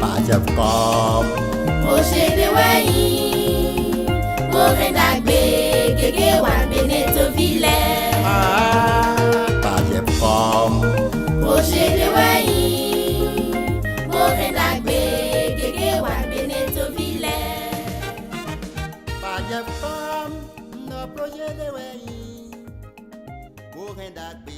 Pajefcom Oshedewei Orendagbe Gege Wagbeneto Villers Pajefcom Oshedewei Orendagbe Gege Wagbeneto Villers Pajefcom no projet de wei Orendagbe.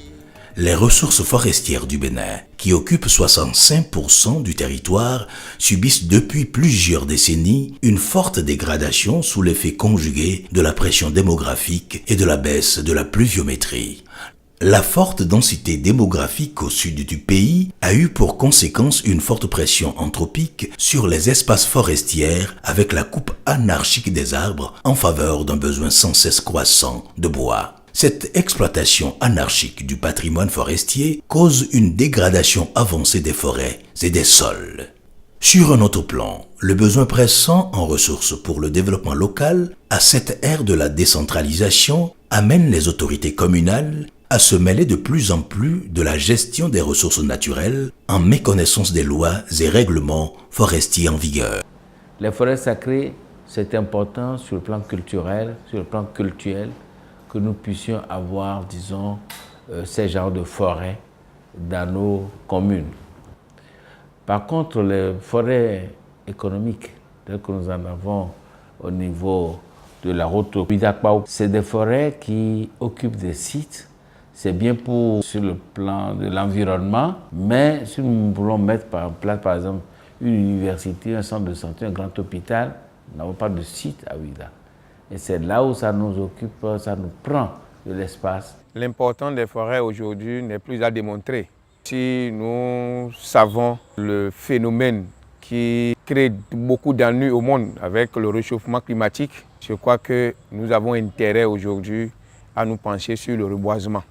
Les ressources forestières du Bénin, qui occupent 65% du territoire, subissent depuis plusieurs décennies une forte dégradation sous l'effet conjugué de la pression démographique et de la baisse de la pluviométrie. La forte densité démographique au sud du pays a eu pour conséquence une forte pression anthropique sur les espaces forestiers avec la coupe anarchique des arbres en faveur d'un besoin sans cesse croissant de bois. Cette exploitation anarchique du patrimoine forestier cause une dégradation avancée des forêts et des sols. Sur un autre plan, le besoin pressant en ressources pour le développement local à cette ère de la décentralisation amène les autorités communales à se mêler de plus en plus de la gestion des ressources naturelles en méconnaissance des lois et règlements forestiers en vigueur. Les forêts sacrées, c'est important sur le plan culturel, sur le plan cultuel, que nous puissions avoir, disons, ces genres de forêts dans nos communes. Par contre, les forêts économiques, telles que nous en avons au niveau de la route Bidakpaou, c'est des forêts qui occupent des sites. C'est bien sur le plan de l'environnement, mais si nous voulons mettre en place, par exemple, une université, un centre de santé, un grand hôpital, nous n'avons pas de site à Ouida. Et c'est là où ça nous occupe, ça nous prend de l'espace. L'importance des forêts aujourd'hui n'est plus à démontrer. Si nous savons le phénomène qui crée beaucoup d'ennuis au monde avec le réchauffement climatique, je crois que nous avons intérêt aujourd'hui à nous pencher sur le reboisement,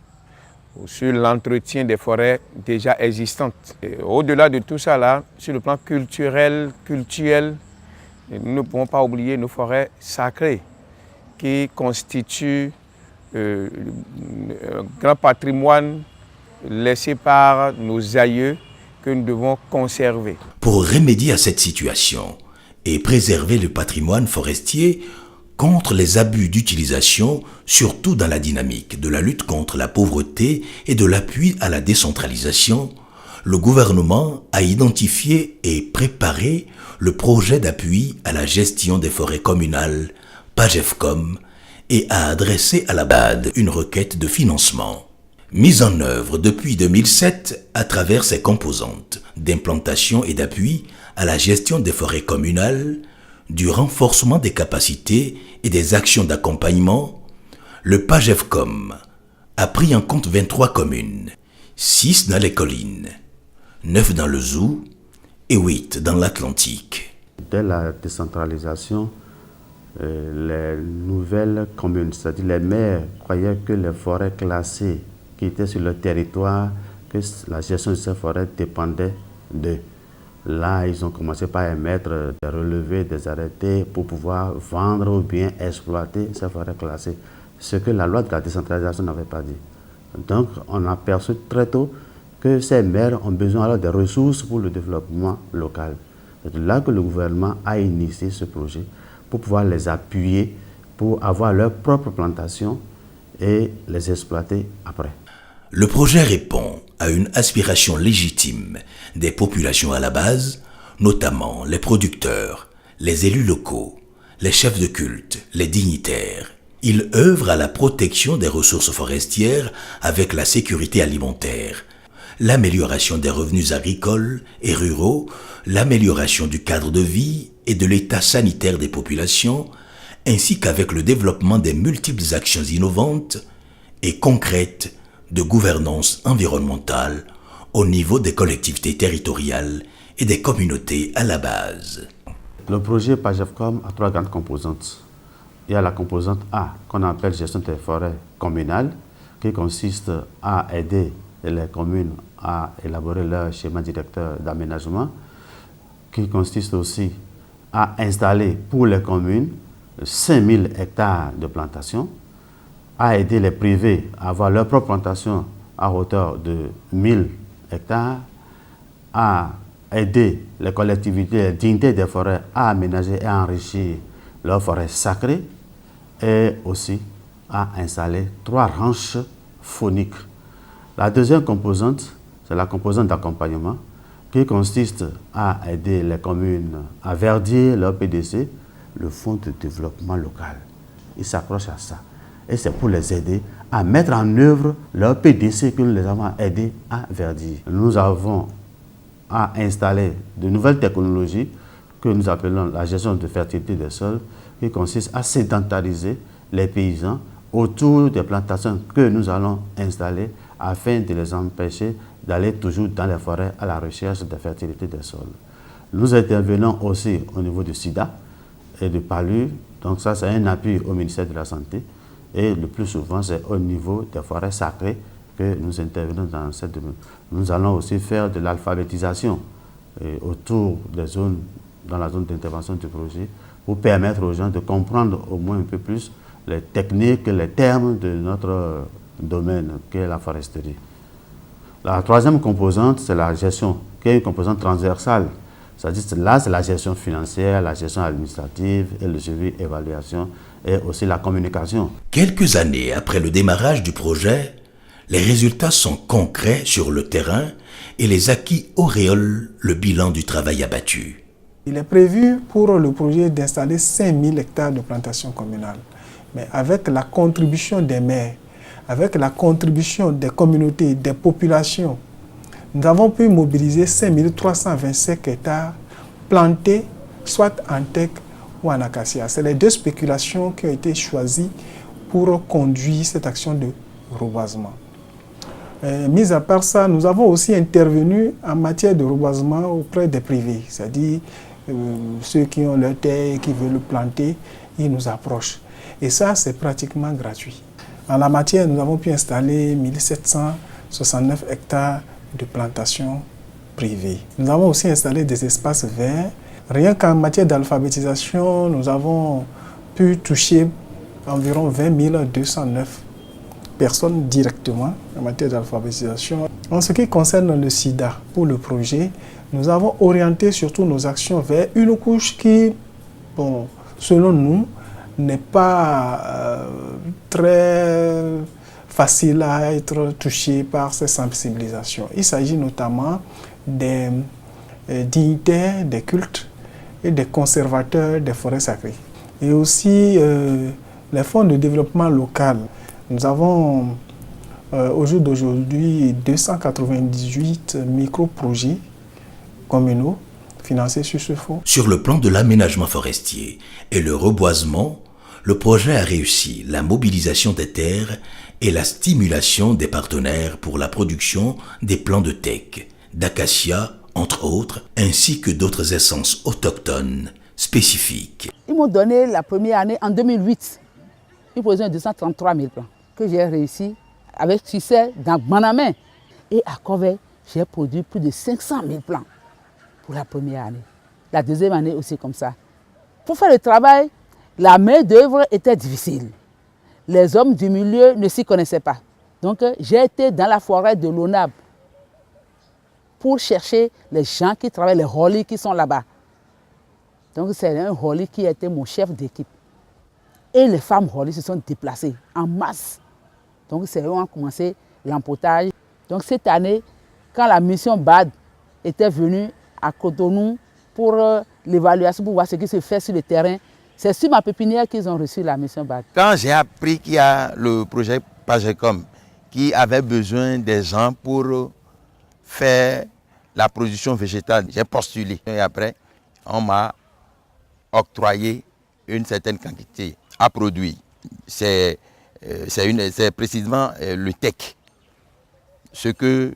sur l'entretien des forêts déjà existantes. Au-delà de tout ça, là, sur le plan culturel, nous ne pouvons pas oublier nos forêts sacrées qui constituent un grand patrimoine laissé par nos aïeux que nous devons conserver. Pour remédier à cette situation et préserver le patrimoine forestier contre les abus d'utilisation, surtout dans la dynamique de la lutte contre la pauvreté et de l'appui à la décentralisation, le gouvernement a identifié et préparé le projet d'appui à la gestion des forêts communales, Pajefcom, et a adressé à la BAD une requête de financement. Mise en œuvre depuis 2007 à travers ses composantes d'implantation et d'appui à la gestion des forêts communales, du renforcement des capacités et des actions d'accompagnement, le Pajefcom a pris en compte 23 communes, 6 dans les collines, 9 dans le Zou et 8 dans l'Atlantique. Dès la décentralisation, les nouvelles communes, c'est-à-dire les maires, croyaient que les forêts classées qui étaient sur le territoire, que la gestion de ces forêts dépendait d'eux. Là, ils ont commencé par émettre des relevés, des arrêtés pour pouvoir vendre ou bien exploiter ces forêts classées, ce que la loi de la décentralisation n'avait pas dit. Donc, on a perçu très tôt que ces maires ont besoin alors des ressources pour le développement local. C'est là que le gouvernement a initié ce projet pour pouvoir les appuyer, pour avoir leur propre plantation et les exploiter après. Le projet répond à une aspiration légitime des populations à la base, notamment les producteurs, les élus locaux, les chefs de culte, les dignitaires. Il œuvre à la protection des ressources forestières avec la sécurité alimentaire, l'amélioration des revenus agricoles et ruraux, l'amélioration du cadre de vie et de l'état sanitaire des populations, ainsi qu'avec le développement des multiples actions innovantes et concrètes de gouvernance environnementale au niveau des collectivités territoriales et des communautés à la base. Le projet Pajefcom a 3 grandes composantes. Il y a la composante A, qu'on appelle gestion des forêts communales, qui consiste à aider les communes à élaborer leur schéma directeur d'aménagement, qui consiste aussi à installer pour les communes 5000 hectares de plantation, à aider les privés à avoir leur propre plantation à hauteur de 1000 hectares, à aider les collectivités, les dignités des forêts à aménager et à enrichir leurs forêts sacrées, et aussi à installer 3 ranches fauniques. La deuxième composante, c'est la composante d'accompagnement, qui consiste à aider les communes à verdir leur PDC, le Fonds de développement local. Ils s'accrochent à ça. Et c'est pour les aider à mettre en œuvre leur PDC que nous les avons aidés à verdir. Nous avons à installer de nouvelles technologies que nous appelons la gestion de fertilité des sols, qui consiste à sédentariser les paysans autour des plantations que nous allons installer afin de les empêcher d'aller toujours dans les forêts à la recherche de fertilité des sols. Nous intervenons aussi au niveau du SIDA et du PALU, donc ça c'est un appui au ministère de la Santé, et le plus souvent c'est au niveau des forêts sacrées que nous intervenons dans cette domaine. Nous allons aussi faire de l'alphabétisation autour des zones, dans la zone d'intervention du projet, pour permettre aux gens de comprendre au moins un peu plus les techniques, les termes de notre domaine, qui est la foresterie. La troisième composante, c'est la gestion, qui est une composante transversale. C'est-à-dire là, c'est la gestion financière, la gestion administrative, et le suivi, évaluation, et aussi la communication. Quelques années après le démarrage du projet, les résultats sont concrets sur le terrain et les acquis auréolent le bilan du travail abattu. Il est prévu pour le projet d'installer 5000 hectares de plantations communales. Mais avec la contribution des maires, avec la contribution des communautés, des populations, nous avons pu mobiliser 5325 hectares plantés, soit en teck ou en acacia. C'est les 2 spéculations qui ont été choisies pour conduire cette action de reboisement. Mis à part ça, nous avons aussi intervenu en matière de reboisement auprès des privés, c'est-à-dire ceux qui ont leur terre et qui veulent le planter, ils nous approchent. Et ça, c'est pratiquement gratuit. En la matière, nous avons pu installer 1769 hectares de plantations privées. Nous avons aussi installé des espaces verts. Rien qu'en matière d'alphabétisation, nous avons pu toucher environ 20 209 personnes directement en matière d'alphabétisation. En ce qui concerne le SIDA, pour le projet, nous avons orienté surtout nos actions vers une couche qui, bon, selon nous, n'est pas très facile à être touchée par ces sensibilisations. Il s'agit notamment des dignitaires des cultes et des conservateurs des forêts sacrées. Et aussi les fonds de développement local. Nous avons au jour d'aujourd'hui 298 micro-projets communaux financés sur ce fonds. Sur le plan de l'aménagement forestier et le reboisement, le projet a réussi la mobilisation des terres et la stimulation des partenaires pour la production des plants de teck, d'acacia, entre autres, ainsi que d'autres essences autochtones spécifiques. Ils m'ont donné la première année en 2008. Ils produisaient 233 000 plants que j'ai réussi avec succès dans Banamé. Et à Corvey, j'ai produit plus de 500 000 plants pour la première année. La deuxième année aussi comme ça. Pour faire le travail, la main-d'œuvre était difficile. Les hommes du milieu ne s'y connaissaient pas. Donc j'ai été dans la forêt de l'ONAB pour chercher les gens qui travaillent, les Holly qui sont là-bas. Donc c'est un Holly qui était mon chef d'équipe. Et les femmes Holly se sont déplacées en masse. Donc c'est eux qui ont commencé l'empotage. Donc cette année, quand la mission BAD était venue à Cotonou pour l'évaluation, pour voir ce qui se fait sur le terrain, c'est sur ma pépinière qu'ils ont reçu la mission BAD. Quand j'ai appris qu'il y a le projet Pagecom qui avait besoin des gens pour faire la production végétale, j'ai postulé. Et après, on m'a octroyé une certaine quantité à produire. C'est précisément le teck. Ce que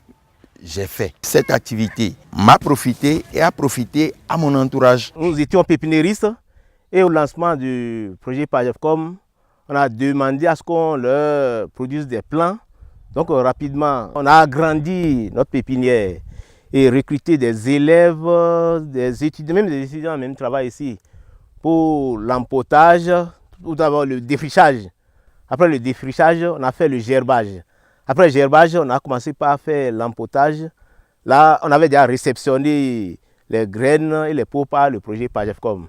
j'ai fait. Cette activité m'a profité et a profité à mon entourage. Nous étions pépiniéristes et au lancement du projet Pagecom, on a demandé à ce qu'on leur produise des plants. Donc rapidement, on a agrandi notre pépinière et recruté des élèves, des étudiants, même des étudiants même travaillent ici pour l'empotage, tout d'abord le défrichage. Après le défrichage, on a fait le gerbage. Après le gerbage, on a commencé par faire l'empotage. Là, on avait déjà réceptionné les graines et les pots par le projet PAGEFCOM.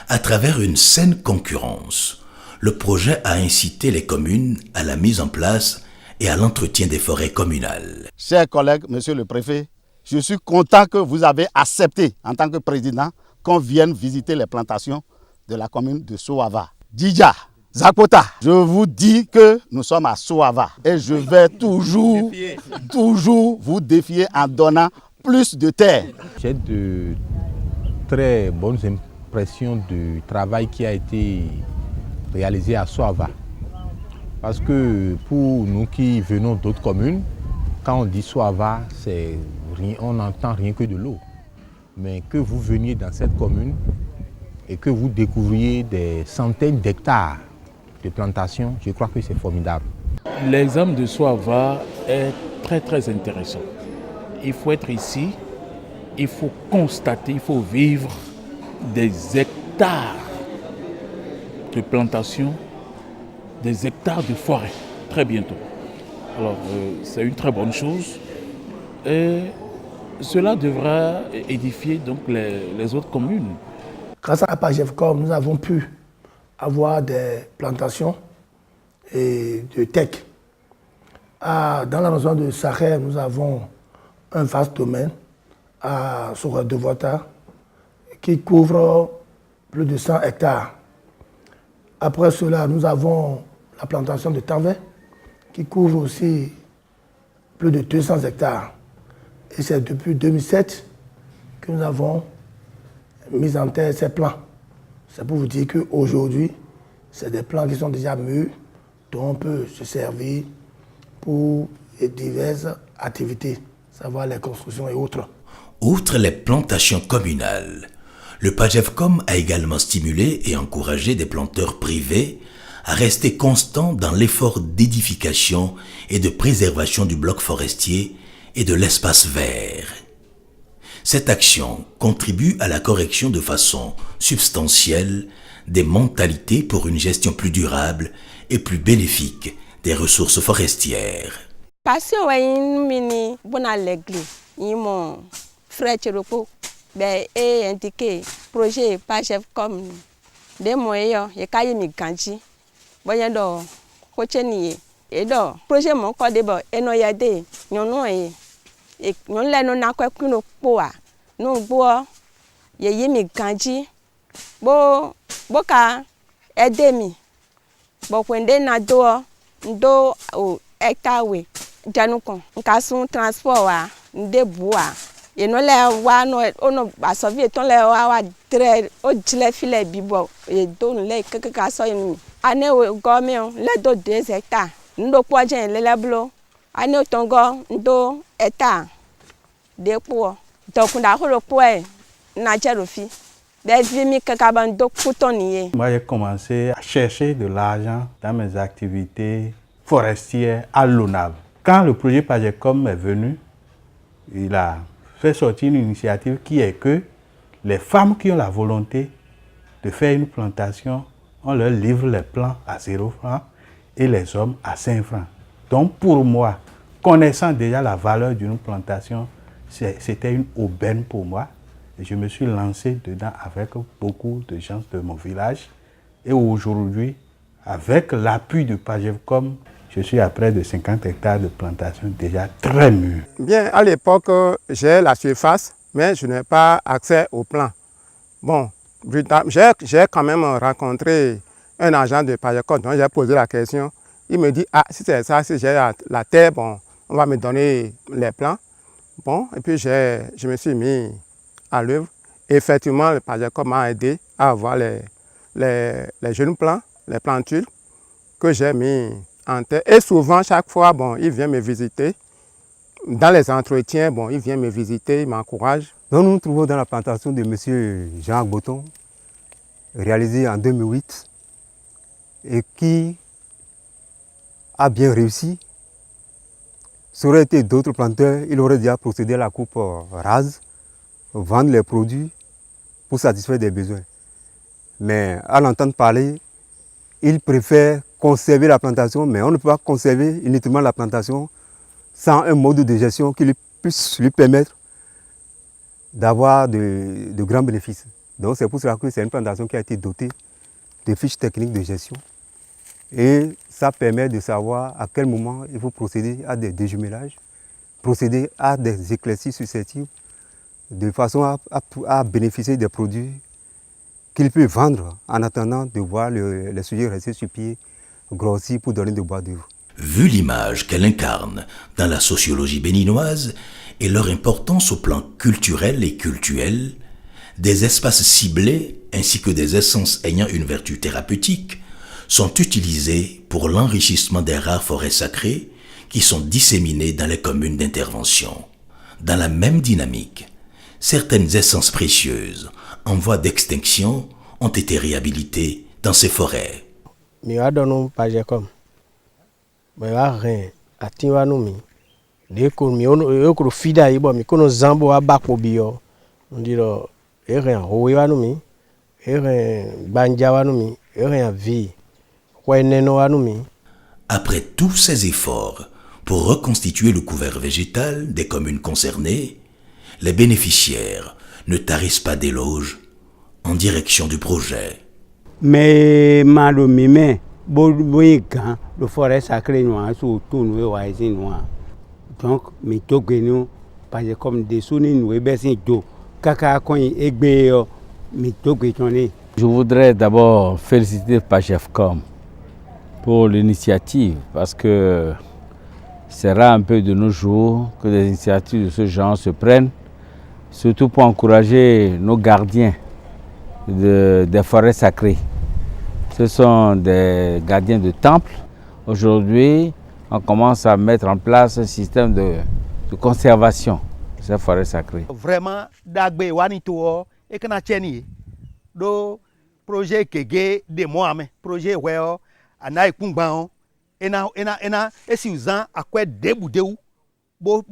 À travers une saine concurrence, le projet a incité les communes à la mise en place et à l'entretien des forêts communales. Chers collègues, monsieur le préfet, je suis content que vous avez accepté, en tant que président, qu'on vienne visiter les plantations de la commune de Soava. Djidja, Zakota, je vous dis que nous sommes à Soava et je vais toujours vous défier en donnant plus de terre. J'ai de très bonnes impression du travail qui a été réalisé à Soava. Parce que pour nous qui venons d'autres communes, quand on dit Soava, on n'entend rien que de l'eau. Mais que vous veniez dans cette commune et que vous découvriez des centaines d'hectares de plantations, je crois que c'est formidable. L'exemple de Soava est très très intéressant. Il faut être ici, il faut constater, il faut vivre des hectares de plantations, des hectares de forêt, très bientôt. Alors, c'est une très bonne chose. Et cela devra édifier donc les autres communes. Grâce à PAGEFCOM, nous avons pu avoir des plantations et de teck. Dans la région de Sahel, nous avons un vaste domaine sur Devota qui couvre plus de 100 hectares. Après cela, nous avons la plantation de Tanvey qui couvre aussi plus de 200 hectares. Et c'est depuis 2007 que nous avons mis en terre ces plans. C'est pour vous dire qu'aujourd'hui, c'est des plans qui sont déjà mûrs, dont on peut se servir pour diverses activités, savoir les constructions et autres. Outre les plantations communales, le PAGEFCOM a également stimulé et encouragé des planteurs privés à rester constants dans l'effort d'édification et de préservation du bloc forestier et de l'espace vert. Cette action contribue à la correction de façon substantielle des mentalités pour une gestion plus durable et plus bénéfique des ressources forestières. Passion est mini bonne l'église, mon frère Chiropo, est indiqué projet PAGEFCOM des moyens et cahier mi kanji, voyant do cocheni et do projet mon code et noyade, non et non la non a quoi qu'une poa, non bois, ye mi kanji, boka edemi, bokwende na do o hectare, janukon, nkasun transport wa, nde bois. Et nous on a sauvé ton très au gilet filet bibo et donne les quelques soins. Année au gomme, les 2 hectares. Nous poids les lablo. Année au tongo, 2 hectares. Des poids. Donc on a le poids. Najarofi. Des vimi kakabando coutonier. Moi j'ai commencé à chercher de l'argent dans mes activités forestières à l'ONAV. Quand le projet PAGEFCOM est venu, il a fait sortir une initiative qui est que les femmes qui ont la volonté de faire une plantation, on leur livre les plans à 0 francs et les hommes à 5 francs. Donc pour moi, connaissant déjà la valeur d'une plantation, c'était une aubaine pour moi. Et je me suis lancé dedans avec beaucoup de gens de mon village. Et aujourd'hui, avec l'appui de PAGEFCOM, je suis à près de 50 hectares de plantation déjà très mûrs. Bien, à l'époque, j'ai la surface, mais je n'ai pas accès au plan. Bon, j'ai quand même rencontré un agent de PAGEFCOM, donc j'ai posé la question. Il me dit, ah, si c'est ça, si j'ai la terre, bon, on va me donner les plans. Bon, et puis je me suis mis à l'œuvre. Effectivement, le PAGEFCOM m'a aidé à avoir les jeunes plants, les plantules que j'ai mis en terre. Et souvent, chaque fois, bon, il vient me visiter. Dans les entretiens, bon, il vient me visiter, il m'encourage. Nous nous trouvons dans la plantation de M. Jean Boton, réalisée en 2008, et qui a bien réussi. Ça aurait été d'autres planteurs, il aurait déjà procédé à la coupe rase, vendre les produits pour satisfaire des besoins. Mais à l'entendre parler, il préfère conserver la plantation, mais on ne peut pas conserver uniquement la plantation sans un mode de gestion qui puisse lui permettre d'avoir de grands bénéfices. Donc c'est pour cela que c'est une plantation qui a été dotée de fiches techniques de gestion. Et ça permet de savoir à quel moment il faut procéder à des déjumelages, procéder à des éclaircies susceptibles, de façon à bénéficier des produits qu'il peut vendre en attendant de voir les sujets rester sur pied, grossir pour donner de bois d'œuvre. Vu l'image qu'elle incarne dans la sociologie béninoise et leur importance au plan culturel et cultuel, des espaces ciblés ainsi que des essences ayant une vertu thérapeutique sont utilisés pour l'enrichissement des rares forêts sacrées qui sont disséminées dans les communes d'intervention. Dans la même dynamique, certaines essences précieuses en voie d'extinction ont été réhabilitées dans ces forêts. Après tous ces efforts pour reconstituer le couvert végétal des communes concernées, les bénéficiaires ne tarissent pas d'éloges en direction du projet. Mais malomime, boygan, le forêt sacré noir, surtout nous voisins noirs. Donc, mais tout nous, parce que comme des sonnets nous baissons d'eau, caca coin et béo, mais tout Je voudrais d'abord féliciter PAGEFCOM pour l'initiative, parce que c'est rare un peu de nos jours que des initiatives de ce genre se prennent, surtout pour encourager nos gardiens des forêts sacrées. Ce sont des gardiens de temples. Aujourd'hui, on commence à mettre en place un système de conservation de ces forêts sacrées. Vraiment, d'agbe wanito et kana cheni do projet kege de moame projet weo ana ikungban ena esi uzan akwe debudeu bo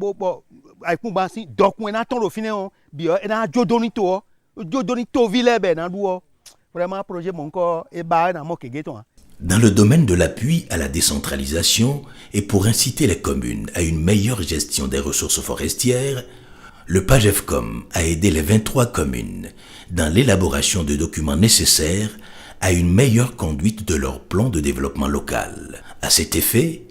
ikungban si dokun ena ton ro fine on bi ena jodoni to ville be na duo vraiment projet monko e ba na mo kege ton. Dans le domaine de l'appui à la décentralisation et pour inciter les communes à une meilleure gestion des ressources forestières, le PAGEFCOM a aidé les 23 communes dans l'élaboration de documents nécessaires à une meilleure conduite de leur plan de développement local. À cet effet,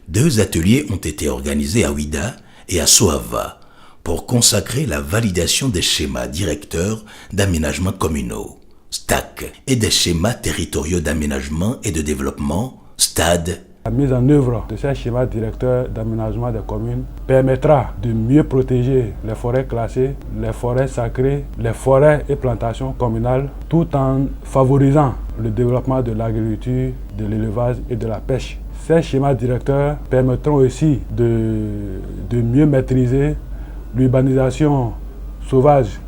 2 ateliers ont été organisés à Ouida et à Soava pour consacrer la validation des schémas directeurs d'aménagement communaux, STAC, et des schémas territoriaux d'aménagement et de développement, STAD. La mise en œuvre de ces schémas directeurs d'aménagement des communes permettra de mieux protéger les forêts classées, les forêts sacrées, les forêts et plantations communales, tout en favorisant le développement de l'agriculture, de l'élevage et de la pêche. Ces schémas directeurs permettront aussi de mieux maîtriser l'urbanisation sauvage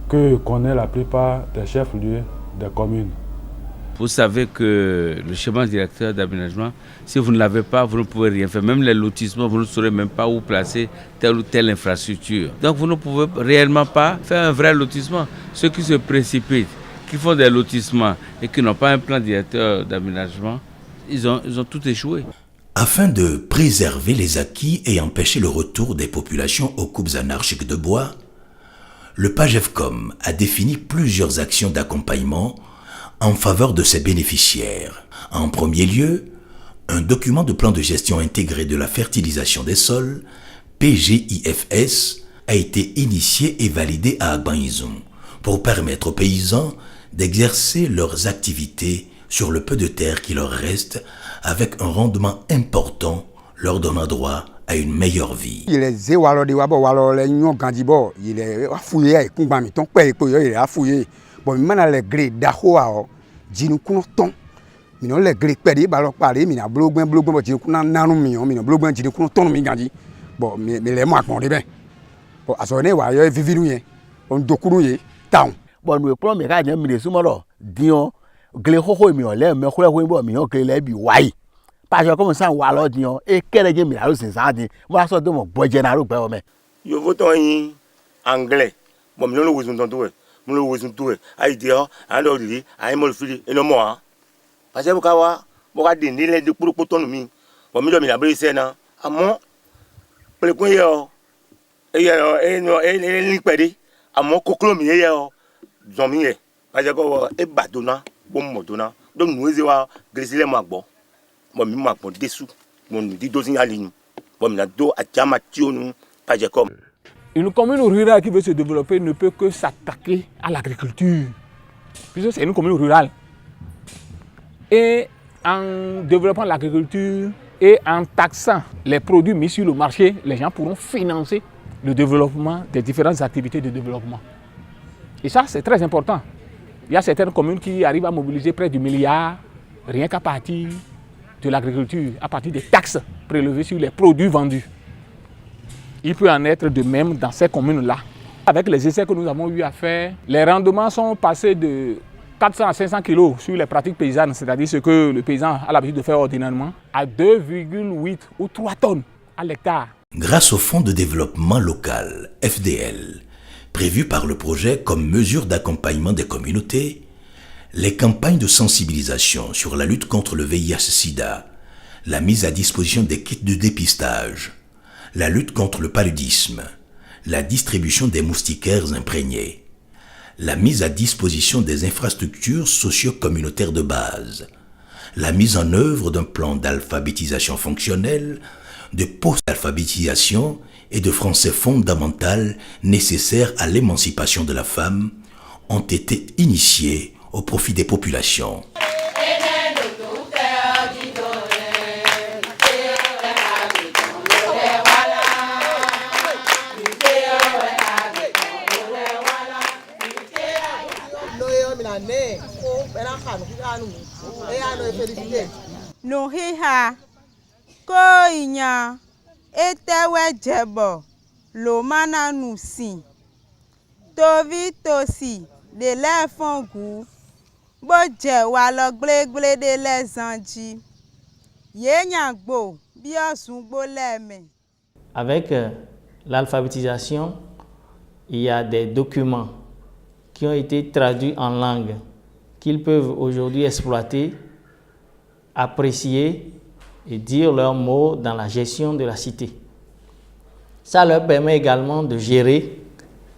que connaît la plupart des chefs-lieux des communes. Vous savez que le schéma directeur d'aménagement, si vous ne l'avez pas, vous ne pouvez rien faire. Même les lotissements, vous ne saurez même pas où placer telle ou telle infrastructure. Donc vous ne pouvez réellement pas faire un vrai lotissement. Ceux qui se précipitent, qui font des lotissements et qui n'ont pas un plan directeur d'aménagement, ils ont tout échoué. Afin de préserver les acquis et empêcher le retour des populations aux coupes anarchiques de bois, le PAGEFCOM a défini plusieurs actions d'accompagnement en faveur de ses bénéficiaires. En premier lieu, un document de plan de gestion intégré de la fertilisation des sols, PGIFS, a été initié et validé à Agbanizum pour permettre aux paysans d'exercer leurs activités sur le peu de terre qui leur reste avec un rendement important leur donnant droit à une meilleure vie. Il est zéwalo de wabo walo le nyon gandibo, il est fouillé kungba mi ton pe ko yo il est fouillé. Bon mana le gré dahoa jinu kuno ton. Mi non le gré pe di ba lo pare mi na blogben bo jinu kuno nanu mi on mi no blogben jinu kuno ton mi gandi. Bon mi le mo akon de ben. Bon aso ne wa yo vivinu yen. On dokuru ye town. Bon we pro mi ka jan mi le sumo lo dion gle hoho mi o le me khole ho bo mi o gle le bi wai. Parce que comme ça wa lo dion e kere je mi la lo sin sa di mo aso do mo boje na ro gbe o me. Yo voto yin anglais. Bon mi no lo wizun ton to we. Mon le tout a été un ordre, un mot fili et non moi. Parce que vous avez des délais de pour autonomie. Vous me donnez la brise à mon pour le coin et l'impédi à mon coclomie zombie. Parce que et badona, bon modona. Donc nous avons glissé les magbo. Moi, je suis dessous. Je suis dosé à ligne. Je suis à Une commune rurale qui veut se développer ne peut que s'attaquer à l'agriculture, puisque c'est une commune rurale. Et en développant l'agriculture et en taxant les produits mis sur le marché, les gens pourront financer le développement des différentes activités de développement. Et ça, c'est très important. Il y a certaines communes qui arrivent à mobiliser près du milliard, rien qu'à partir de l'agriculture, à partir des taxes prélevées sur les produits vendus. Il peut en être de même dans ces communes-là. Avec les essais que nous avons eu à faire, les rendements sont passés de 400 à 500 kg sur les pratiques paysannes, c'est-à-dire ce que le paysan a l'habitude de faire ordinairement, à 2,8 ou 3 tonnes à l'hectare. Grâce au Fonds de développement local, FDL, prévu par le projet comme mesure d'accompagnement des communautés, les campagnes de sensibilisation sur la lutte contre le VIH-Sida, la mise à disposition des kits de dépistage, la lutte contre le paludisme, la distribution des moustiquaires imprégnés, la mise à disposition des infrastructures socio-communautaires de base, la mise en œuvre d'un plan d'alphabétisation fonctionnelle, de post-alphabétisation et de français fondamental nécessaires à l'émancipation de la femme ont été initiés au profit des populations. Nuhiha koinya etewe jebo lomana nusi tovi tosi de le fongu boje wa lo gble de le zanji yenya gbo bi osun gbo leme. Avec l'alphabétisation, il y a des documents qui ont été traduits en langue qu'ils peuvent aujourd'hui exploiter, apprécier et dire leurs mots dans la gestion de la cité. Ça leur permet également de gérer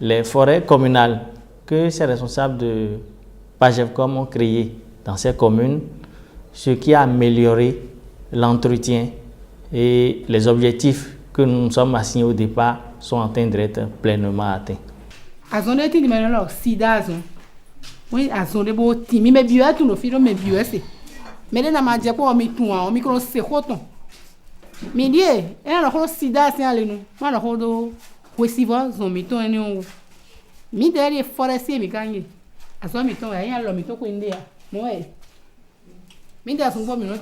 les forêts communales que ces responsables de PAGEVCOM ont créées dans ces communes, ce qui a amélioré l'entretien et les objectifs que nous nous sommes assignés au départ sont en train d'être pleinement atteints. Oui, à son début, Timmy, mais bien, tout nos filles, mais bien, c'est. Mais les n'a dit quoi, mais tout, on micro, c'est roton. Mais dit, et alors, sida, c'est allé nous. Moi, le rodo, receiver, son miton, et nous. Mi derrière, forestier, mi gagne. À son miton, il y a l'homme, miton, qu'on dit, moi. Mi derrière, son bon, mi non,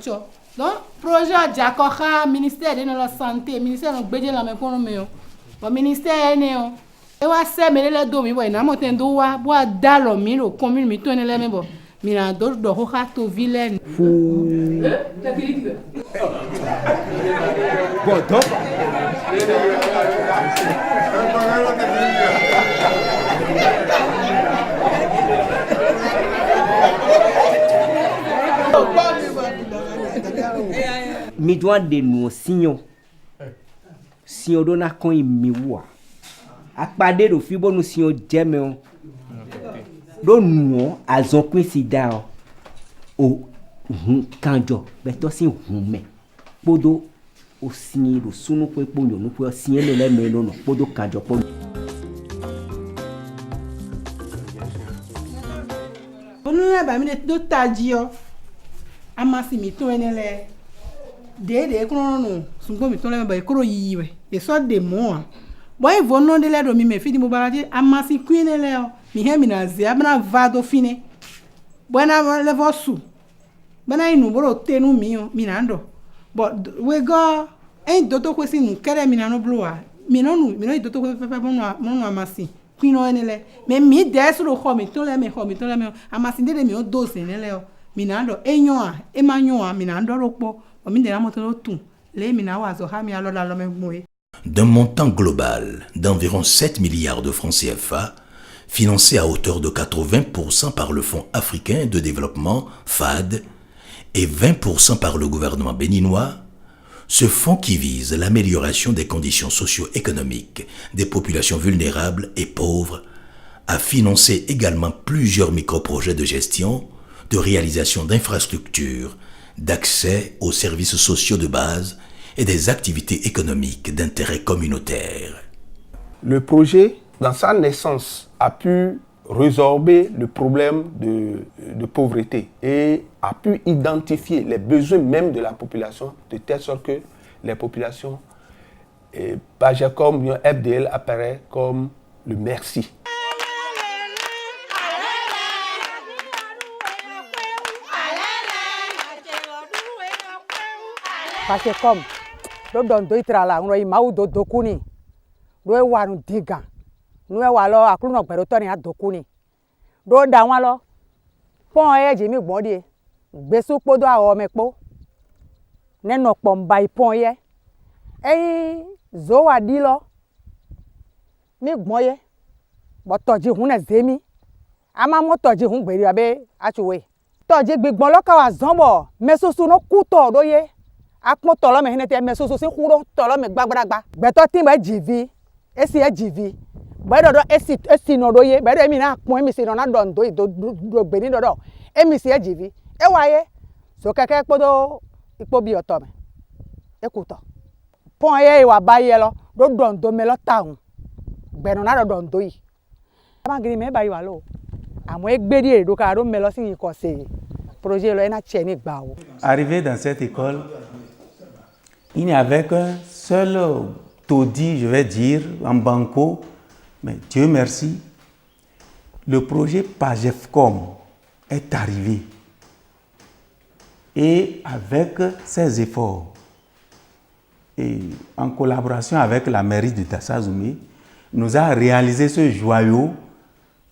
donc, projet, Jacoha, ministère de la santé, ministère de la santé, pour nous, ministère, néo. E wa se mele le do mi bo na mo ten do wa bo da lo mi lo commune mi to ne le me bo mi na do ho ha to vilaine bon donc mi doit de nous signaux si on donne à quand il mi wa akpade do fi bonu si o jeme o do nu azon pin sida o kanjo beto si hume podo o sin do sunu pe ponyo no pe sin ele me no podo kanjo po onu na ba mi do taji o amasi mi to enele de kro no sungo mi to le ba kro yiwe e so de mo boy vono de ledo mi me fidi mo baraje amasi queen leo mi he mi na zia bana vado fine buena le vosu bana inu boro tenu mi na ndo but we go en doto kwesi nu kere mi na no bloa mi no doto kwe pepe mo amasi queen o enele me mi desu ro ho mi to le me amasi de mi o dose enele mi na ndo enyo a e manyo a mi na ndo ropo o mi de na mo to tu le mi na wa zo ha mi alo la lo me moe. D'un montant global d'environ 7 milliards de francs CFA, financé à hauteur de 80% par le Fonds africain de développement, FAD, et 20% par le gouvernement béninois, ce fonds qui vise l'amélioration des conditions socio-économiques des populations vulnérables et pauvres a financé également plusieurs microprojets de gestion, de réalisation d'infrastructures, d'accès aux services sociaux de base et des activités économiques d'intérêt communautaire. Le projet, dans sa naissance, a pu résorber le problème de pauvreté et a pu identifier les besoins même de la population, de telle sorte que les populations, comme FDL apparaît comme le merci. Parce que comme do don do itrala on yi mawu do dokuni do e wa nu diga nu e wa lo akulu no gbero to ni adokuni do da wan lo pon e ji mi gbon die gbesu podo awo mepo neno pomba ipon ye zo wa di lo mi gbon ye bo toji hun na zemi ama mo toji hun gberi abe achuwe toji gbigbon lo ka wa zonbo mesusu no kuto do ye akpon tolo me hinete me soso si khuro tolo me gbagbagba beto tin ba jivi esi e jivi ba dodo esi no doye ba do emi na akpon emi si no na do do gbeni dodo emi si e jivi e waye so keke podo ipo bi oto me e kuto pon ye wa ba ye lo do me lo taun gbenu na do yi ma giri me ba yi wa lo amo e gbedi e do ka do me lo sin ko se projet lo e na che ni gba o. Arrivé dans cette école, il n'y avait qu'un seul taudis, je vais dire, en banco, mais Dieu merci, le projet PAGEFCOM est arrivé. Et avec ses efforts, et en collaboration avec la mairie de Tassazoumé, nous a réalisé ce joyau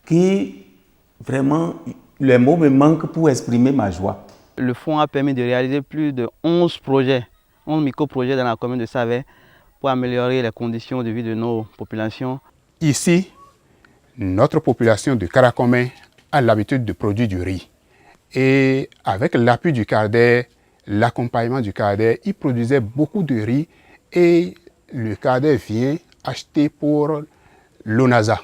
qui, vraiment, les mots me manquent pour exprimer ma joie. Le fonds a permis de réaliser plus de 11 projets. 11 micro-projets dans la commune de Savet pour améliorer les conditions de vie de nos populations. Ici, notre population de Karakomé a l'habitude de produire du riz. Et avec l'appui du CARDER, l'accompagnement du CARDER, il produisait beaucoup de riz et le CARDER vient acheter pour l'ONASA.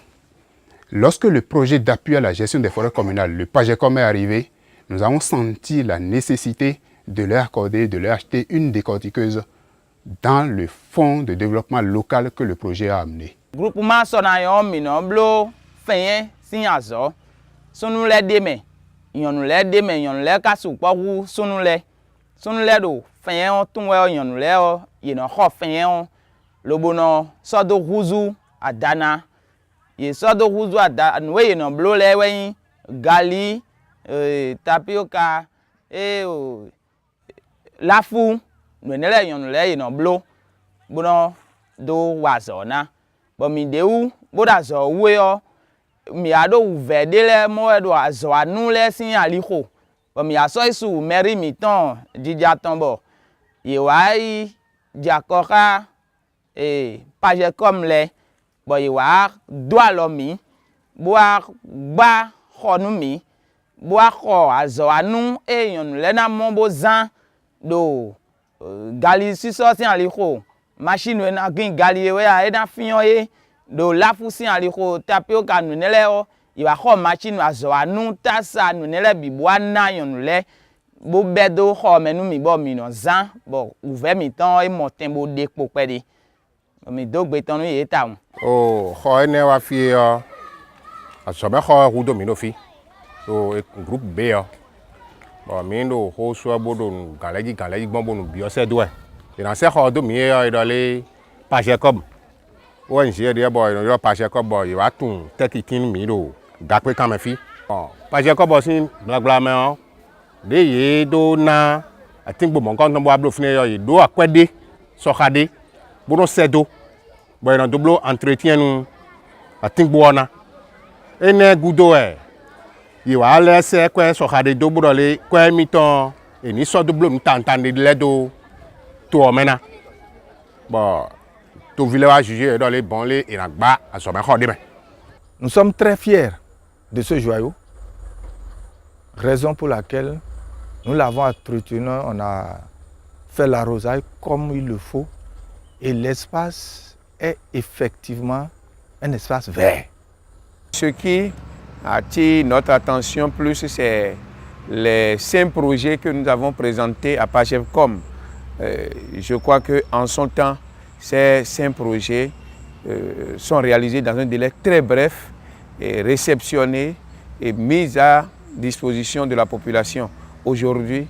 Lorsque le projet d'appui à la gestion des forêts communales, le PAGECOM, est arrivé, nous avons senti la nécessité de leur accorder, de leur acheter une décortiqueuse dans le fonds de développement local que le projet a amené. Groupement Sonayon Minoblo Fenye Sinyazo Sonule Deme Yonule Deme Yonule Kasu Pawu Sonule do Fenye Tunwe Yonule Yeno Ho Fenye Lobono Sodo Huzu Adana Ye Sodo Huzu Adana Nwe Yeno Blo Lewe Gali Tapioca Lafu Nwenele Yonule Yeno Blo Bono do Wazona Bon mi de ou boda zo we yo mi ado uvede le mo edo azo anu le sin aliko bon mi aso isu meri mi ton dija tombo ye wa yi jakora PAGECOM le bon ye wa do alo mi bo gba khonu mi bo kho azo anu eyon le na mo bo zan do gali siso sin aliko machine we na gin gali we a na fiyon ye do lafu sin aliko tapioca nu nele o iwa kho machine azo anu tasa nu nele bibwa na yon le bo bedo kho menu mi bo mi no zan bo ouve mi tan e motin bo depo pede mi do gbe tan nu ye ta o kho ene wa fi o aso be kho ru do mi no fi o group B o bo mi no ho so bodo galeji gbon bo nu bi o se do e ìránṣẹ́ kan ọdún mi ìdọ̀lẹ́ PAGECOM wọ́n ń ṣe ẹ̀dẹ́ bọ̀ ìrànlọ́ PAGECOM bọ̀ ìwà tún tẹ́kì tí mi lò dápẹ́ ká mi fi. PAGECOM bọ̀ sí gbàgbà mẹ́wọ́n léyìí tó ná àti gbòmọ̀ nǹkan tó ń bọ̀ abúlé fún ẹ̀yọ ìdó àpẹ́dé sọ̀kadé bọ́dọ̀ sẹ́dó bọ̀ ìrànlọ́ tó bọ̀ entretien nu àti gbòọ́nà ẹnẹ́ gudo ẹ̀ ìwà lẹ́sẹ̀ kọ́ sọ̀kadé tó bọ̀dọ̀ lé kọ́ ẹ̀mí tán èní sọ́dọ̀ bọ̀ ní tàǹtàn lẹ́dọ̀ tó mena bon to vile wa juger dans les bons les iragba à son mère. Nous sommes très fiers de ce joyau, raison pour laquelle nous l'avons entretenu, on a fait l'arrosage comme il le faut et l'espace est effectivement un espace vert. Ce qui attire notre attention plus, c'est les 5 projets que nous avons présentés à Pagevcom. Je crois qu'en son temps, ces 5 projets sont réalisés dans un délai très bref et réceptionnés et mis à disposition de la population. Aujourd'hui,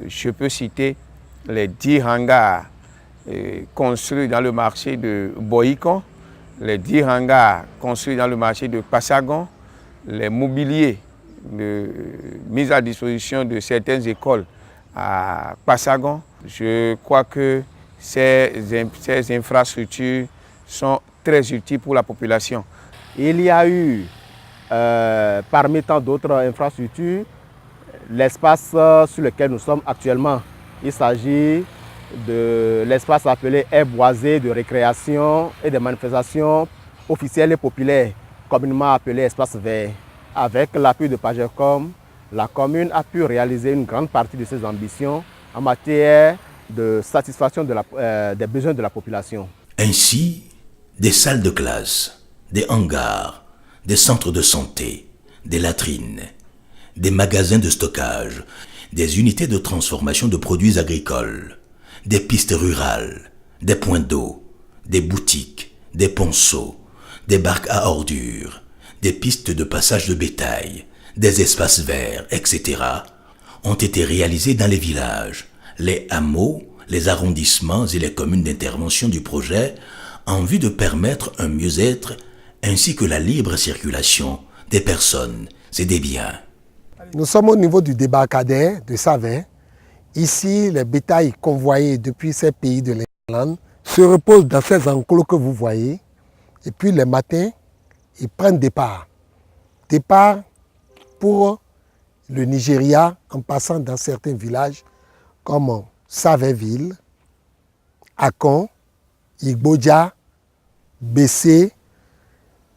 je peux citer les 10 hangars construits dans le marché de Boïkon, les 10 hangars construits dans le marché de Passagon, les mobiliers mis à disposition de certaines écoles à Passagon. Je crois que ces infrastructures sont très utiles pour la population. Il y a eu, parmi tant d'autres infrastructures, l'espace sur lequel nous sommes actuellement. Il s'agit de l'espace appelé aire boisée de récréation et de manifestations officielles et populaires, communément appelé espace vert. Avec l'appui de Pagevcom, la commune a pu réaliser une grande partie de ses ambitions en matière de satisfaction des besoins de la population. Ainsi, des salles de classe, des hangars, des centres de santé, des latrines, des magasins de stockage, des unités de transformation de produits agricoles, des pistes rurales, des points d'eau, des boutiques, des ponceaux, des barques à ordures, des pistes de passage de bétail, des espaces verts, etc. ont été réalisés dans les villages, les hameaux, les arrondissements et les communes d'intervention du projet en vue de permettre un mieux-être ainsi que la libre circulation des personnes et des biens. Nous sommes au niveau du débarcadère de Savin. Ici, les bétails convoyés depuis ces pays de l'Irlande se reposent dans ces enclos que vous voyez. Et puis les matins, ils prennent départ. Départ pour le Nigeria en passant dans certains villages comme Savinville, Akon, Igbodja, Bessé,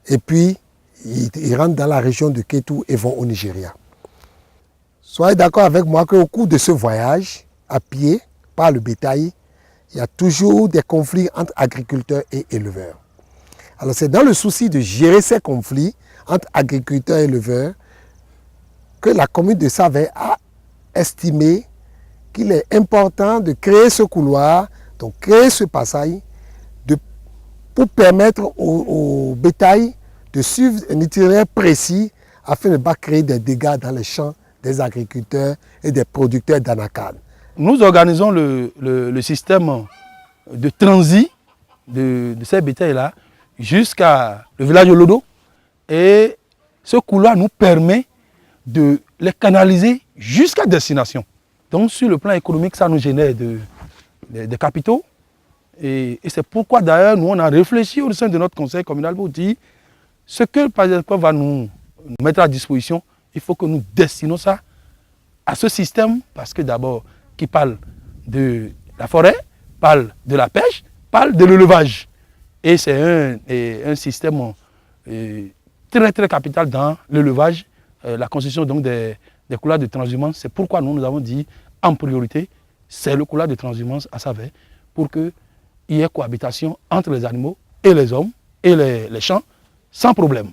et puis ils rentrent dans la région de Kétou et vont au Nigeria. Soyez d'accord avec moi qu'au cours de ce voyage, à pied, par le bétail, il y a toujours des conflits entre agriculteurs et éleveurs. Alors c'est dans le souci de gérer ces conflits entre agriculteurs et éleveurs que la commune de Savin a estimé qu'il est important de créer ce couloir, donc créer ce passage, pour permettre au bétail de suivre un itinéraire précis afin de ne pas créer des dégâts dans les champs des agriculteurs et des producteurs d'anacarde. Nous organisons le système de transit de ces bétails-là jusqu'à le village de Lodo. Et ce couloir nous permet de les canaliser jusqu'à destination. Donc sur le plan économique, ça nous génère des capitaux. Et c'est pourquoi d'ailleurs nous on a réfléchi au sein de notre conseil communal pour dire ce que le Pagevcom va nous mettre à disposition, il faut que nous destinons ça à ce système, parce que d'abord, qui parle de la forêt, parle de la pêche, parle de l'élevage. Et c'est un système très très capital dans l'élevage, la construction donc des couloirs de transhumance. C'est pourquoi nous avons dit en priorité, c'est le couloir de transhumance à Savin, pour qu'il y ait cohabitation entre les animaux et les hommes et les champs sans problème.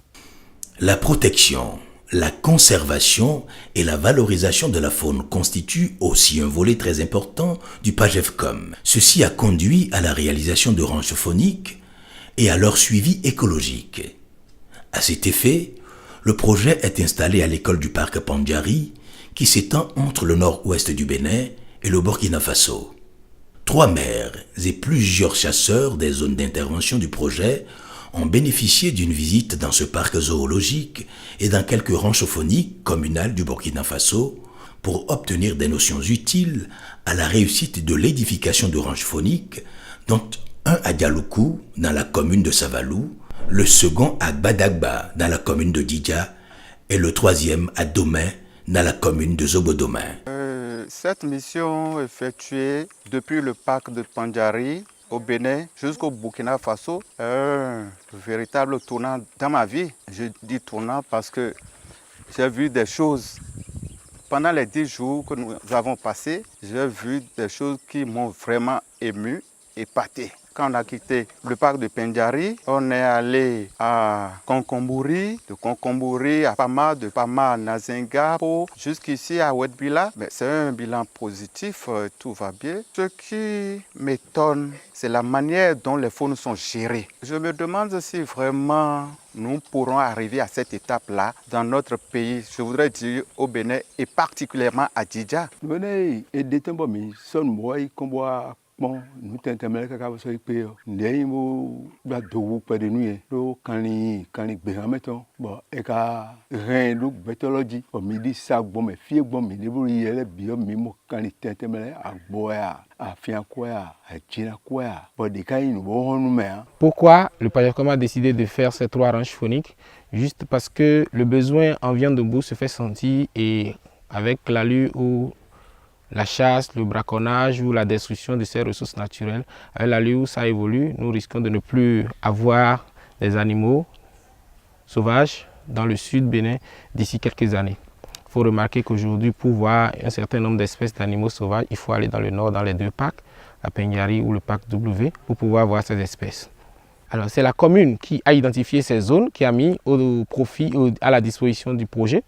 La protection, la conservation et la valorisation de la faune constituent aussi un volet très important du Pagevcom. Ceci a conduit à la réalisation de ranches fauniques et à leur suivi écologique. À cet effet, le projet est installé à l'école du parc Pandjari, qui s'étend entre le nord-ouest du Bénin et le Burkina Faso. 3 maires et plusieurs chasseurs des zones d'intervention du projet ont bénéficié d'une visite dans ce parc zoologique et dans quelques ranches fauniques communales du Burkina Faso pour obtenir des notions utiles à la réussite de l'édification de ranches fauniques, dont un à Dialoukou dans la commune de Savalou, le second à Badagba dans la commune de Didja et le 3e à Domain dans la commune de Zobodomain. Cette mission effectuée depuis le parc de Pandjari au Bénin jusqu'au Burkina Faso, un véritable tournant dans ma vie. Je dis tournant parce que j'ai vu des choses. Pendant les 10 jours que nous avons passés, j'ai vu des choses qui m'ont vraiment ému, épaté. Quand on a quitté le parc de Pendjari, on est allé à Konkomburi, de Konkomburi à Pama, de Pama à Nazenga, jusqu'ici à Ouedbila. Mais c'est un bilan positif, tout va bien. Ce qui m'étonne, c'est la manière dont les faunes sont gérées. Je me demande si vraiment nous pourrons arriver à cette étape-là dans notre pays, je voudrais dire au Bénin et particulièrement à Djidja. Bon, nous t'entendons que quand vous payez, nous avons des nuits, nous bon, et quand rien nous bétologie, au midi ça bon mais fier bon mais vous y allez bien mimo quand il t'entendent à boire, à faire quoi, à tirer quoi, bon des cas nous bon nous mais. Pourquoi le PAGEFCOM a décidé de faire ces 3 ranches phoniques? Juste parce que le besoin en viande de bouche se fait sentir et avec l'allure où la chasse, le braconnage ou la destruction de ces ressources naturelles, avec l'allure où ça évolue, nous risquons de ne plus avoir des animaux sauvages dans le sud Bénin d'ici quelques années. Il faut remarquer qu'aujourd'hui, pour voir un certain nombre d'espèces d'animaux sauvages, il faut aller dans le nord, dans les 2 parcs, la Pendjari ou le parc W, pour pouvoir voir ces espèces. Alors c'est la commune qui a identifié ces zones, qui a mis au profit, à la disposition du projet.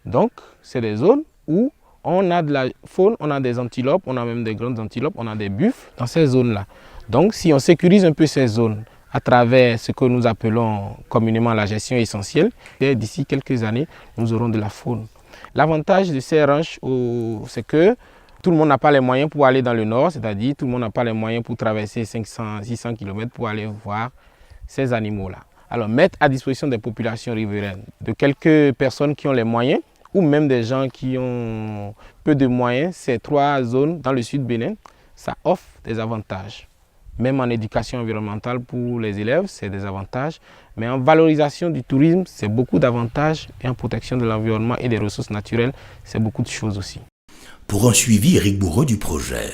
Donc, c'est des zones où on a de la faune, on a des antilopes, on a même des grandes antilopes, on a des buffles dans ces zones-là. Donc si on sécurise un peu ces zones à travers ce que nous appelons communément la gestion essentielle, d'ici quelques années, nous aurons de la faune. L'avantage de ces ranches, c'est que tout le monde n'a pas les moyens pour aller dans le nord, c'est-à-dire tout le monde n'a pas les moyens pour traverser 500-600 km pour aller voir ces animaux-là. Alors mettre à disposition des populations riveraines, de quelques personnes qui ont les moyens, ou même des gens qui ont peu de moyens, ces 3 zones dans le sud Bénin, ça offre des avantages. Même en éducation environnementale pour les élèves, c'est des avantages. Mais en valorisation du tourisme, c'est beaucoup d'avantages. Et en protection de l'environnement et des ressources naturelles, c'est beaucoup de choses aussi. Pour un suivi rigoureux du projet,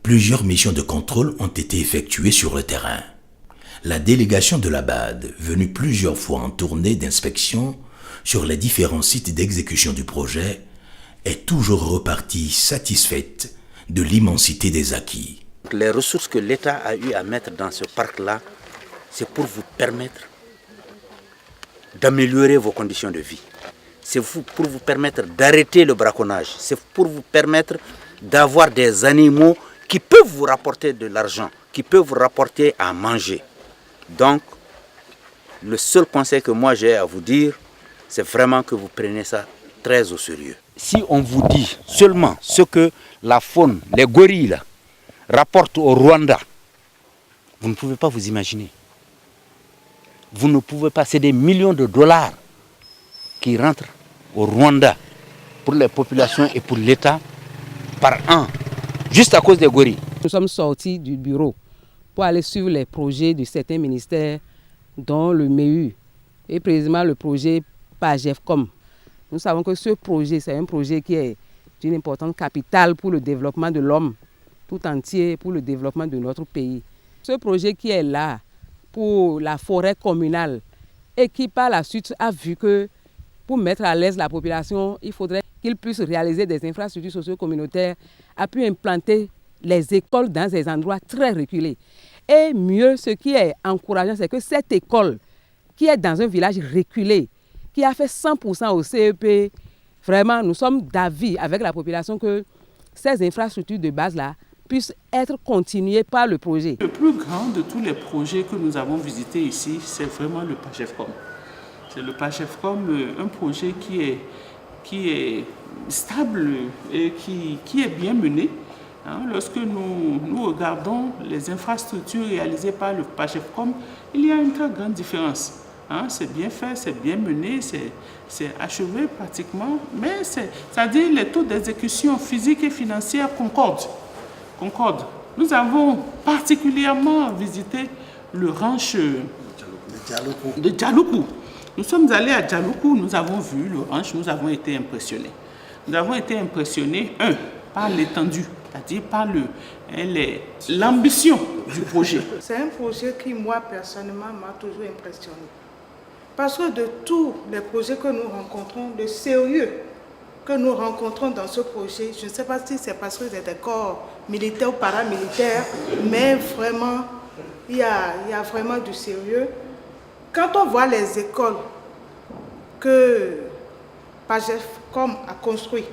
plusieurs missions de contrôle ont été effectuées sur le terrain. La délégation de la BAD, venue plusieurs fois en tournée d'inspection, sur les différents sites d'exécution du projet, est toujours repartie satisfaite de l'immensité des acquis. Les ressources que l'État a eu à mettre dans ce parc-là, c'est pour vous permettre d'améliorer vos conditions de vie. C'est pour vous permettre d'arrêter le braconnage. C'est pour vous permettre d'avoir des animaux qui peuvent vous rapporter de l'argent, qui peuvent vous rapporter à manger. Donc, le seul conseil que moi j'ai à vous dire, c'est vraiment que vous preniez ça très au sérieux. Si on vous dit seulement ce que la faune, les gorilles là, rapportent au Rwanda, vous ne pouvez pas vous imaginer. Vous ne pouvez pas, c'est des millions de dollars qui rentrent au Rwanda pour les populations et pour l'État par an, juste à cause des gorilles. Nous sommes sortis du bureau pour aller suivre les projets de certains ministères, dont le MEU et précisément le projet PAGEFCOM. Nous savons que ce projet, c'est un projet qui est d'une importance capitale pour le développement de l'homme tout entier, pour le développement de notre pays. Ce projet qui est là pour la forêt communale et qui par la suite a vu que pour mettre à l'aise la population, il faudrait qu'il puisse réaliser des infrastructures socio-communautaires, a pu implanter les écoles dans des endroits très reculés. Et mieux, ce qui est encourageant, c'est que cette école qui est dans un village reculé, qui a fait 100% au CEP, vraiment, nous sommes d'avis avec la population que ces infrastructures de base-là puissent être continuées par le projet. Le plus grand de tous les projets que nous avons visités ici, c'est vraiment le PAGEFCOM. C'est le PAGEFCOM, un projet qui est stable et qui est bien mené. Lorsque nous regardons les infrastructures réalisées par le PAGEFCOM, il y a une très grande différence. C'est bien fait, c'est bien mené, c'est achevé pratiquement, mais c'est-à-dire les taux d'exécution physique et financière concordent. Nous avons particulièrement visité le ranch de Djaloukou. Nous sommes allés à Djaloukou, nous avons vu le ranch, nous avons été impressionnés. Nous avons été impressionnés, par l'étendue. c'est-à-dire par l'ambition du projet. C'est un projet qui, moi, personnellement, m'a toujours impressionné. Parce que de tous les projets que nous rencontrons, le sérieux que nous rencontrons dans ce projet, je ne sais pas si c'est parce que c'est des corps militaires ou paramilitaires, mais vraiment, il y a vraiment du sérieux. Quand on voit les écoles que PAGEFCOM a construites,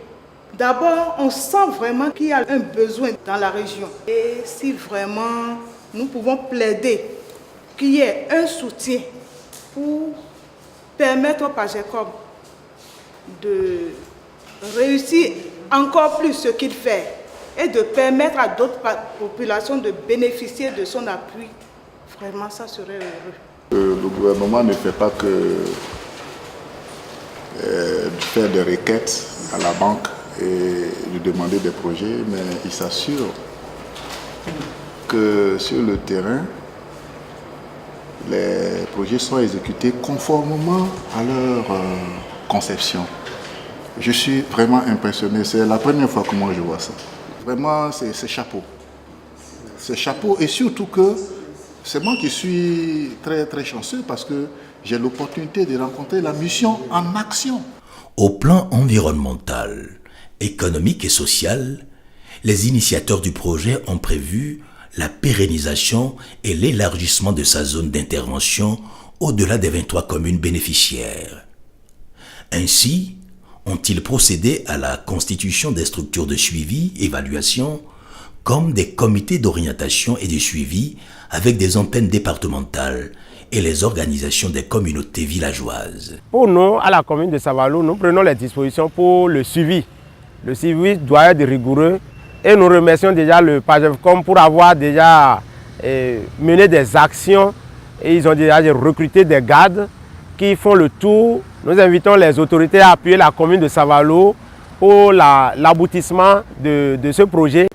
d'abord, on sent vraiment qu'il y a un besoin dans la région. Et si vraiment nous pouvons plaider qu'il y ait un soutien pour permettre au PAGEFCOM de réussir encore plus ce qu'il fait et de permettre à d'autres populations de bénéficier de son appui, vraiment ça serait heureux. Le gouvernement ne fait pas que faire des requêtes à la banque et lui demander des projets, mais il s'assure que sur le terrain, les projets sont exécutés conformément à leur conception. Je suis vraiment impressionné, c'est la première fois que moi je vois ça. Vraiment, c'est chapeau. C'est chapeau, et surtout que c'est moi qui suis très très chanceux parce que j'ai l'opportunité de rencontrer la mission en action. Au plan environnemental, économique et social, les initiateurs du projet ont prévu la pérennisation et l'élargissement de sa zone d'intervention au-delà des 23 communes bénéficiaires. Ainsi, ont-ils procédé à la constitution des structures de suivi, évaluation, comme des comités d'orientation et de suivi avec des antennes départementales et les organisations des communautés villageoises. Pour nous, à la commune de Savalou, nous prenons les dispositions pour le suivi. Le suivi doit être rigoureux et nous remercions déjà le PAGEFCOM pour avoir déjà mené des actions et ils ont déjà recruté des gardes qui font le tour. Nous invitons les autorités à appuyer la commune de Savalou pour l'aboutissement de ce projet.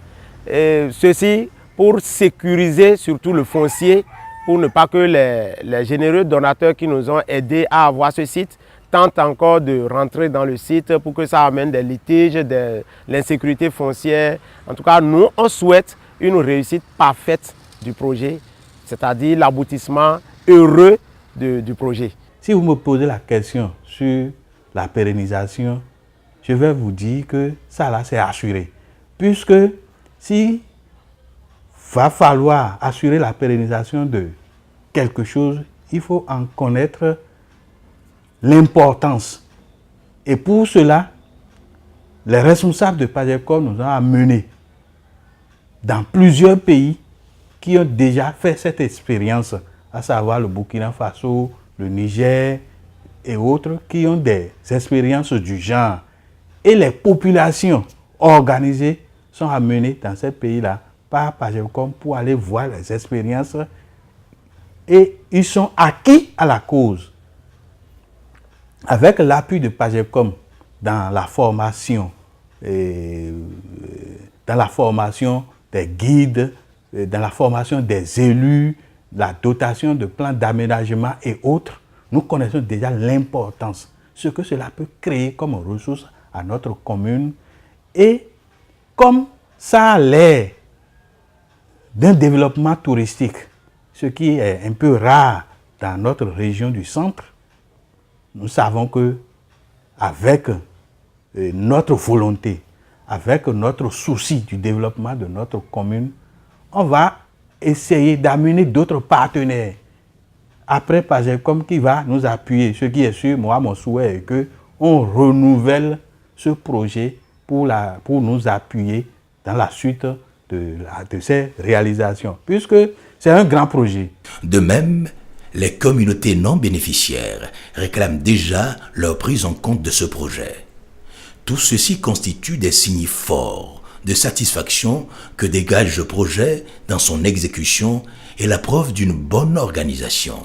Et ceci pour sécuriser surtout le foncier, pour ne pas que les généreux donateurs qui nous ont aidés à avoir ce site tentent encore de rentrer dans le site pour que ça amène des litiges, de l'insécurité foncière. En tout cas, nous, on souhaite une réussite parfaite du projet, c'est-à-dire l'aboutissement heureux du projet. Si vous me posez la question sur la pérennisation, je vais vous dire que ça là, c'est assuré. Puisque si va falloir assurer la pérennisation de quelque chose, il faut en connaître l'importance. Et pour cela, les responsables de PAGEFCOM nous ont amenés dans plusieurs pays qui ont déjà fait cette expérience, à savoir le Burkina Faso, le Niger et autres, qui ont des expériences du genre. Et les populations organisées sont amenées dans ces pays-là par PAGEFCOM pour aller voir les expériences et ils sont acquis à la cause. Avec l'appui de PAGEFCOM dans la formation des guides, dans la formation des élus, la dotation de plans d'aménagement et autres, nous connaissons déjà l'importance, ce que cela peut créer comme ressource à notre commune. Et comme ça a l'air d'un développement touristique, ce qui est un peu rare dans notre région du centre, nous savons que avec notre volonté, avec notre souci du développement de notre commune, on va essayer d'amener d'autres partenaires. Après PAGEFCOM qui va nous appuyer. Ce qui est sûr, moi, mon souhait est qu'on renouvelle ce projet pour nous appuyer dans la suite de ces réalisations, puisque c'est un grand projet. De même, les communautés non bénéficiaires réclament déjà leur prise en compte de ce projet. Tout ceci constitue des signes forts de satisfaction que dégage le projet dans son exécution et la preuve d'une bonne organisation,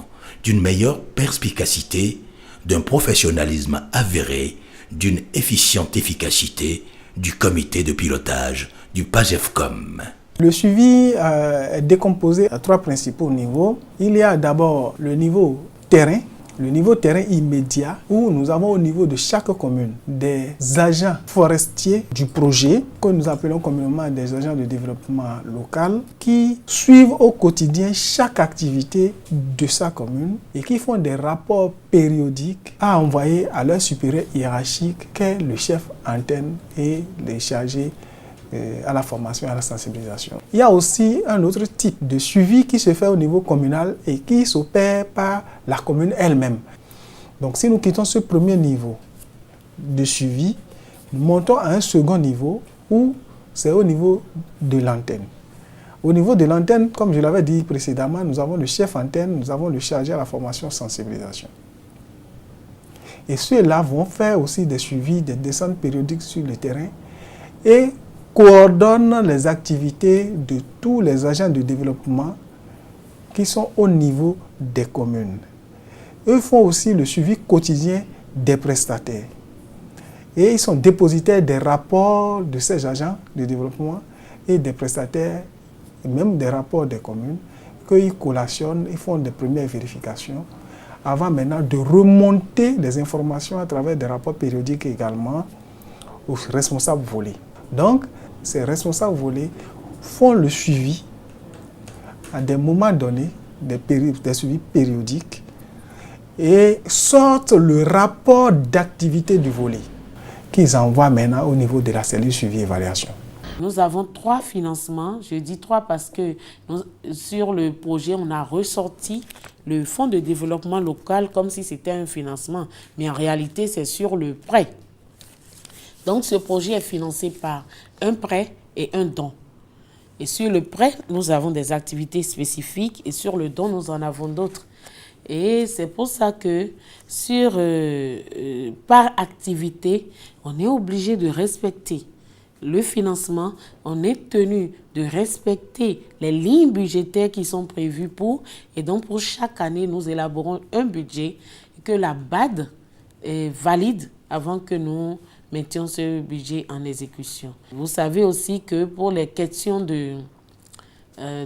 d'une meilleure perspicacité, d'un professionnalisme avéré, d'une efficiente efficacité du comité de pilotage du PAGEFCOM. Le suivi est décomposé à trois principaux niveaux. Il y a d'abord le niveau terrain, Le niveau terrain immédiat, où nous avons au niveau de chaque commune des agents forestiers du projet, que nous appelons communément des agents de développement local, qui suivent au quotidien chaque activité de sa commune et qui font des rapports périodiques à envoyer à leur supérieur hiérarchique, qu'est le chef antenne et les chargés à la formation et à la sensibilisation. Il y a aussi un autre type de suivi qui se fait au niveau communal et qui s'opère par la commune elle-même. Donc si nous quittons ce premier niveau de suivi, nous montons à un second niveau où c'est au niveau de l'antenne. Au niveau de l'antenne, comme je l'avais dit précédemment, nous avons le chef antenne, nous avons le chargé à la formation et sensibilisation. Et ceux-là vont faire aussi des suivis, des descentes périodiques sur le terrain et coordonne les activités de tous les agents de développement qui sont au niveau des communes. Eux font aussi le suivi quotidien des prestataires. Et ils sont dépositaires des rapports de ces agents de développement et des prestataires, et même des rapports des communes, qu'ils collationnent, ils font des premières vérifications, avant maintenant de remonter les informations à travers des rapports périodiques également aux responsables volés. Donc, ces responsables volés font le suivi à des moments donnés, des suivis périodiques, et sortent le rapport d'activité du volet qu'ils envoient maintenant au niveau de la cellule suivi et évaluation. Nous avons 3 financements. Je dis 3 parce que sur le projet, on a ressorti le fonds de développement local comme si c'était un financement. Mais en réalité, c'est sur le prêt. Donc, ce projet est financé par un prêt et un don. Et sur le prêt, nous avons des activités spécifiques et sur le don, nous en avons d'autres. Et c'est pour ça que par activité, on est obligé de respecter le financement. On est tenu de respecter les lignes budgétaires qui sont prévues pour. Et donc, pour chaque année, nous élaborons un budget que la BAD valide avant que nous mettions ce budget en exécution. Vous savez aussi que pour les questions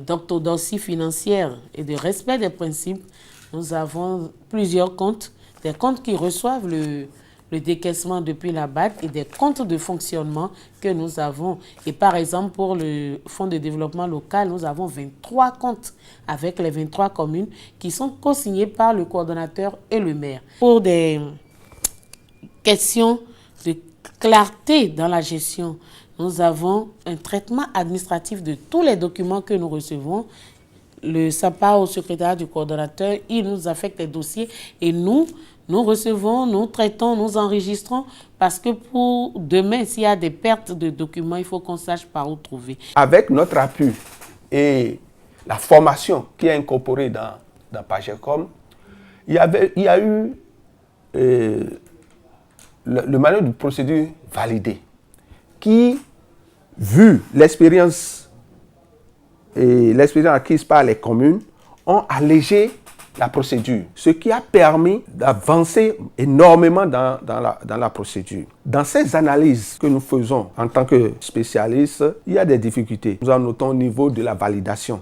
d'orthodoxie financière et de respect des principes, nous avons plusieurs comptes, des comptes qui reçoivent le décaissement depuis la BAD et des comptes de fonctionnement que nous avons. Et par exemple, pour le Fonds de développement local, nous avons 23 comptes avec les 23 communes qui sont co-signés par le coordonnateur et le maire. Pour des questions de clarté dans la gestion, nous avons un traitement administratif de tous les documents que nous recevons. Ça part au secrétariat du coordonnateur, il nous affecte les dossiers et nous recevons, nous traitons, nous enregistrons parce que pour demain, s'il y a des pertes de documents, il faut qu'on sache par où trouver. Avec notre appui et la formation qui est incorporée dans Pagecom, il y a eu le manuel de procédure validé qui, vu l'expérience acquise par les communes, ont allégé la procédure, ce qui a permis d'avancer énormément dans la procédure. Dans ces analyses que nous faisons en tant que spécialistes, il y a des difficultés. Nous en notons au niveau de la validation.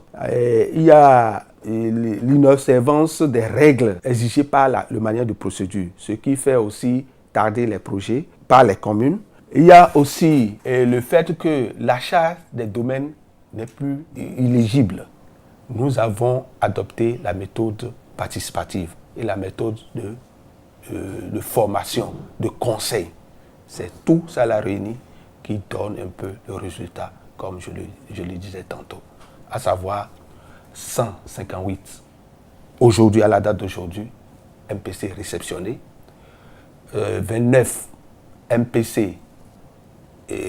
Il y a l'inobservance des règles exigées par le manuel de procédure, ce qui fait aussi tarder les projets par les communes. Il y a aussi le fait que l'achat des domaines n'est plus éligible. Nous avons adopté la méthode participative et la méthode de formation, de conseil. C'est tout ça la réunie qui donne un peu le résultat, comme je le disais tantôt, à savoir 158. Aujourd'hui, à la date d'aujourd'hui, MPC réceptionnés, 29 MPC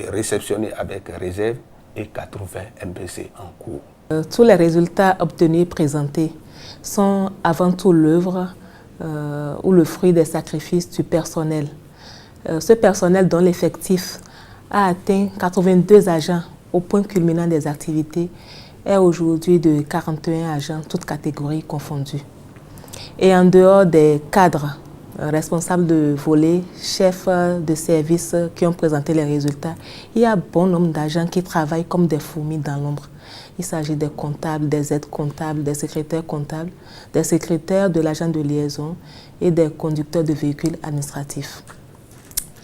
réceptionnés avec réserve et 80 MPC en cours. Tous les résultats obtenus et présentés sont avant tout l'œuvre ou le fruit des sacrifices du personnel. Ce personnel dont l'effectif a atteint 82 agents au point culminant des activités est aujourd'hui de 41 agents, toutes catégories confondues. Et en dehors des cadres, responsables de volet, chefs de service qui ont présenté les résultats, il y a bon nombre d'agents qui travaillent comme des fourmis dans l'ombre. Il s'agit des comptables, des aides comptables, des secrétaires comptables, des secrétaires de l'agent de liaison et des conducteurs de véhicules administratifs.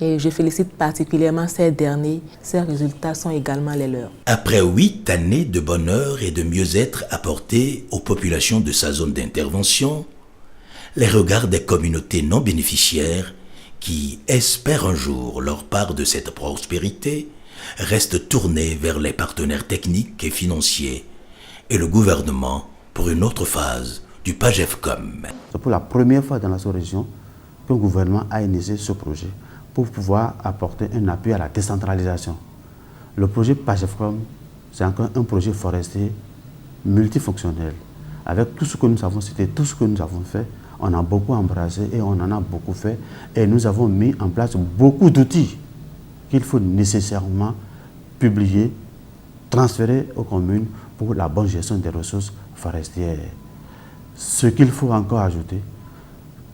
Et je félicite particulièrement ces derniers. Ces résultats sont également les leurs. Après 8 années de bonheur et de mieux-être apportés aux populations de sa zone d'intervention, les regards des communautés non bénéficiaires qui espèrent un jour leur part de cette prospérité restent tournés vers les partenaires techniques et financiers et le gouvernement pour une autre phase du PAGEFCOM. C'est pour la première fois dans la sous-région que le gouvernement a initié ce projet pour pouvoir apporter un appui à la décentralisation. Le projet PAGEFCOM, c'est encore un projet forestier multifonctionnel. Avec tout ce que nous avons cité, tout ce que nous avons fait, on a beaucoup embrassé et on en a beaucoup fait. Et nous avons mis en place beaucoup d'outils qu'il faut nécessairement publier, transférer aux communes pour la bonne gestion des ressources forestières. Ce qu'il faut encore ajouter,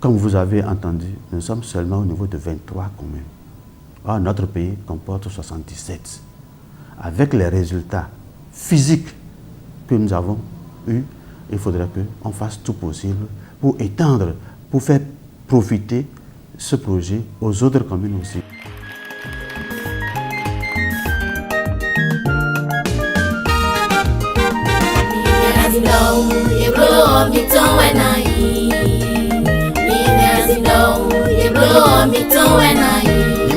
comme vous avez entendu, nous sommes seulement au niveau de 23 communes. Or, notre pays comporte 77. Avec les résultats physiques que nous avons eus, il faudrait qu'on fasse tout possible pour étendre, pour faire profiter ce projet aux autres communes aussi.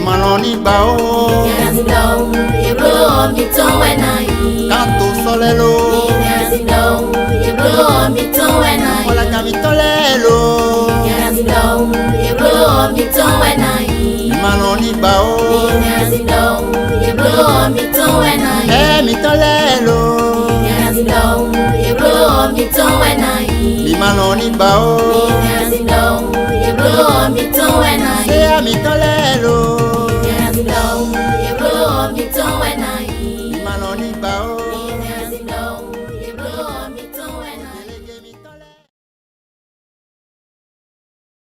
Maloni bao Kanto solelo Ola kamitolelo Maloni bao mitolelo Maloni bao Sea mitolelo